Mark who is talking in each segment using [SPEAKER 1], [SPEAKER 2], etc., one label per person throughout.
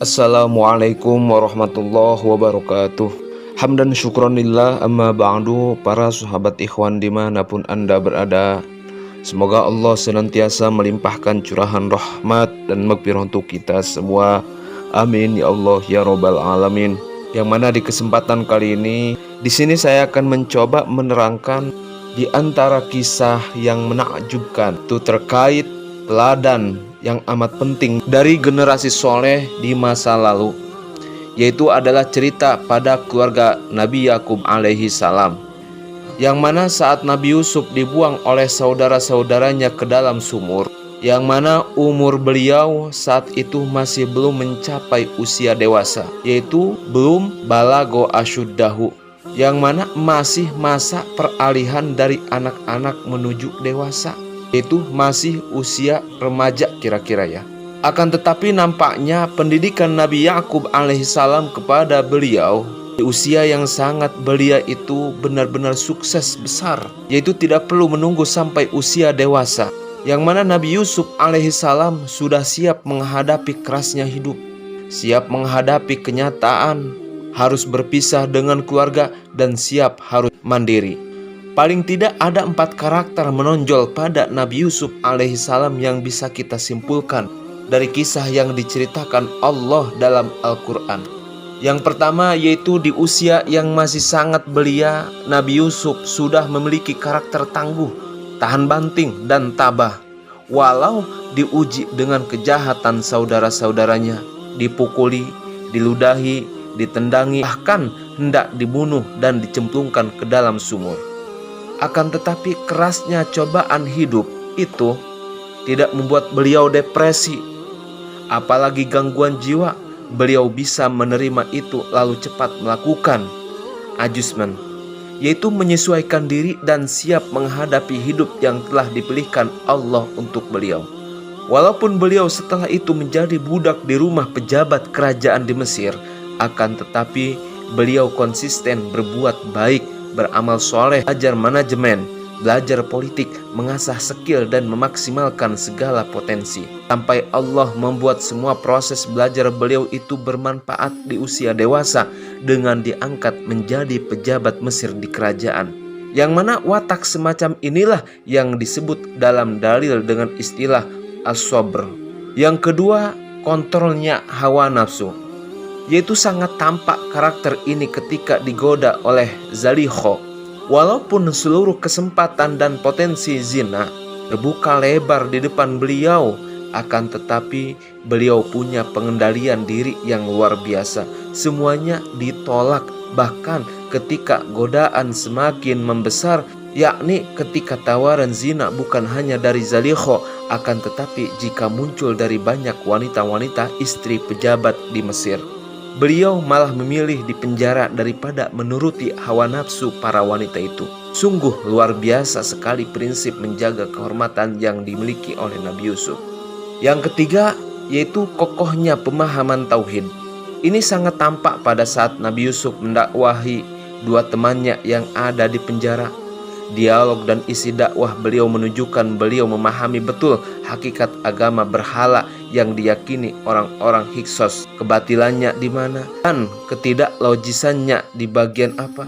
[SPEAKER 1] Assalamualaikum warahmatullahi wabarakatuh. Hamdan syukronillah amma ba'du. Para sahabat ikhwan dimanapun anda berada, semoga Allah senantiasa melimpahkan curahan rahmat dan maghfirah untuk kita semua. Amin ya Allah ya Rabbal alamin. Yang mana di kesempatan kali ini di sini saya akan mencoba menerangkan di antara kisah yang menakjubkan itu terkait teladan yang amat penting dari generasi soleh di masa lalu, yaitu adalah cerita pada keluarga Nabi Yakub alaihi salam, yang mana saat Nabi Yusuf dibuang oleh saudara-saudaranya ke dalam sumur, yang mana umur beliau saat itu masih belum mencapai usia dewasa, yaitu belum balago asyuddahu, yang mana masih masa peralihan dari anak-anak menuju dewasa, yaitu masih usia remaja kira-kira ya. Akan tetapi nampaknya pendidikan Nabi Yakub alaihissalam kepada beliau di usia yang sangat belia itu benar-benar sukses besar, yaitu tidak perlu menunggu sampai usia dewasa, yang mana Nabi Yusuf alaihissalam sudah siap menghadapi kerasnya hidup, siap menghadapi kenyataan harus berpisah dengan keluarga dan siap harus mandiri. Paling tidak ada 4 karakter menonjol pada Nabi Yusuf alaihissalam yang bisa kita simpulkan dari kisah yang diceritakan Allah dalam Al-Quran. Yang pertama yaitu di usia yang masih sangat belia, Nabi Yusuf sudah memiliki karakter tangguh, tahan banting dan tabah. Walau diuji dengan kejahatan saudara-saudaranya, dipukuli, diludahi, ditendangi, bahkan hendak dibunuh dan dicemplungkan ke dalam sumur. Akan tetapi kerasnya cobaan hidup itu tidak membuat beliau depresi, apalagi gangguan jiwa. Beliau bisa menerima itu lalu cepat melakukan adjustment, yaitu menyesuaikan diri dan siap menghadapi hidup yang telah dipilihkan Allah untuk beliau. Walaupun beliau setelah itu menjadi budak di rumah pejabat kerajaan di Mesir, akan tetapi beliau konsisten berbuat baik, beramal soleh, belajar manajemen, belajar politik, mengasah skill dan memaksimalkan segala potensi, sampai Allah membuat semua proses belajar beliau itu bermanfaat di usia dewasa dengan diangkat menjadi pejabat Mesir di kerajaan. Yang mana watak semacam inilah yang disebut dalam dalil dengan istilah as-sabr. Yang kedua, kontrolnya hawa nafsu, yaitu sangat tampak karakter ini ketika digoda oleh Zalikho. Walaupun seluruh kesempatan dan potensi zina terbuka lebar di depan beliau, akan tetapi beliau punya pengendalian diri yang luar biasa. Semuanya ditolak, bahkan ketika godaan semakin membesar, yakni ketika tawaran zina bukan hanya dari Zalikho, akan tetapi jika muncul dari banyak wanita-wanita istri pejabat di Mesir, beliau malah memilih dipenjara daripada menuruti hawa nafsu para wanita itu. Sungguh luar biasa sekali prinsip menjaga kehormatan yang dimiliki oleh Nabi Yusuf. Yang ketiga yaitu kokohnya pemahaman tauhid. Ini sangat tampak pada saat Nabi Yusuf mendakwahi 2 temannya yang ada di penjara. Dialog dan isi dakwah beliau menunjukkan beliau memahami betul hakikat agama berhala yang diyakini orang-orang Hiksos, kebatilannya di mana dan ketidaklogisannya di bagian apa.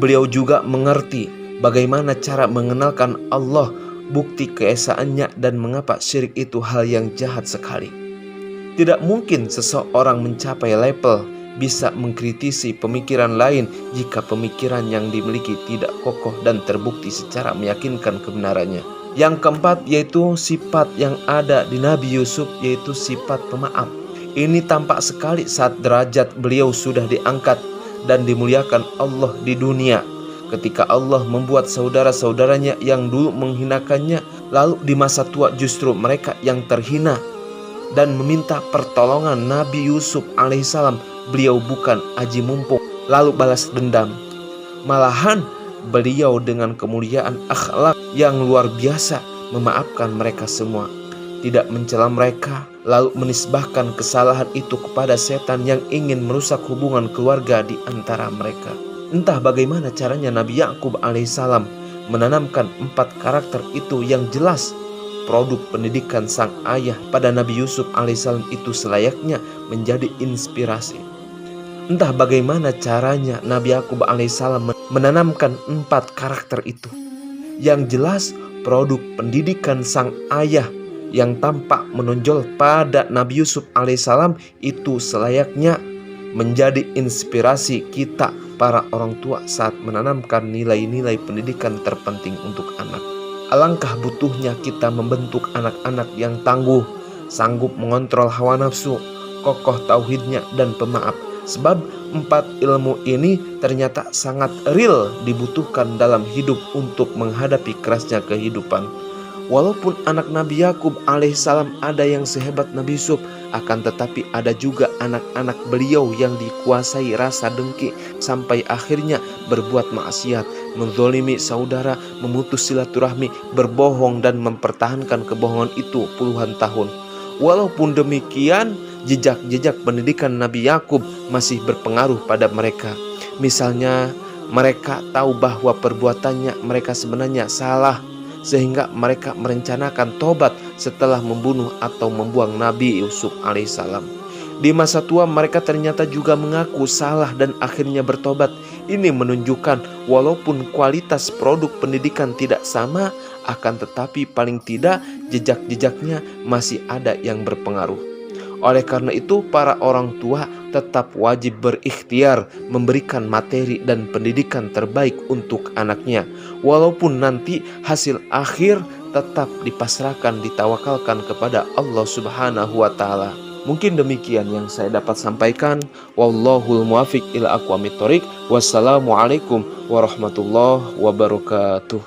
[SPEAKER 1] Beliau juga mengerti bagaimana cara mengenalkan Allah, bukti keesaannya, dan mengapa syirik itu hal yang jahat sekali. Tidak mungkin seseorang mencapai level bisa mengkritisi pemikiran lain jika pemikiran yang dimiliki tidak kokoh dan terbukti secara meyakinkan kebenarannya. Yang keempat yaitu sifat yang ada di Nabi Yusuf, yaitu sifat pemaaf. Ini tampak sekali saat derajat beliau sudah diangkat dan dimuliakan Allah di dunia, ketika Allah membuat saudara-saudaranya yang dulu menghinakannya, lalu di masa tua justru mereka yang terhina dan meminta pertolongan Nabi Yusuf alaihissalam. Beliau bukan aji mumpung lalu balas dendam, malahan beliau dengan kemuliaan akhlak yang luar biasa memaafkan mereka semua, tidak mencela mereka lalu menisbahkan kesalahan itu kepada setan yang ingin merusak hubungan keluarga di antara mereka. Entah bagaimana caranya Nabi Yakub alaihissalam menanamkan 4 karakter itu yang jelas produk pendidikan sang ayah pada Nabi Yusuf alaihissalam itu selayaknya menjadi inspirasi. Entah bagaimana caranya Nabi Yakub alaihissalam menanamkan 4 karakter itu. Yang jelas produk pendidikan sang ayah yang tampak menonjol pada Nabi Yusuf alaihissalam itu selayaknya menjadi inspirasi kita para orang tua saat menanamkan nilai-nilai pendidikan terpenting untuk anak. Alangkah butuhnya kita membentuk anak-anak yang tangguh, sanggup mengontrol hawa nafsu, kokoh tauhidnya dan pemaaf. Sebab 4 ilmu ini ternyata sangat real dibutuhkan dalam hidup untuk menghadapi kerasnya kehidupan. Walaupun anak Nabi Yakub alaihissalam ada yang sehebat Nabi Yusuf, akan tetapi ada juga anak-anak beliau yang dikuasai rasa dengki sampai akhirnya berbuat maksiat, menzolimi saudara, memutus silaturahmi, berbohong dan mempertahankan kebohongan itu puluhan tahun. Walaupun demikian, jejak-jejak pendidikan Nabi Yakub masih berpengaruh pada mereka. Misalnya, mereka tahu bahwa perbuatannya mereka sebenarnya salah, sehingga mereka merencanakan tobat setelah membunuh atau membuang Nabi Yusuf alaihissalam. Di masa tua mereka ternyata juga mengaku salah dan akhirnya bertobat. Ini menunjukkan walaupun kualitas produk pendidikan tidak sama, akan tetapi paling tidak jejak-jejaknya masih ada yang berpengaruh. Oleh karena itu, para orang tua tetap wajib berikhtiar memberikan materi dan pendidikan terbaik untuk anaknya. Walaupun nanti hasil akhir tetap dipasrahkan, ditawakalkan kepada Allah Subhanahu wa Ta'ala. Mungkin demikian yang saya dapat sampaikan. Wallahul muwaffiq ila aqwamit thoriq. Wassalamualaikum warahmatullahi wabarakatuh.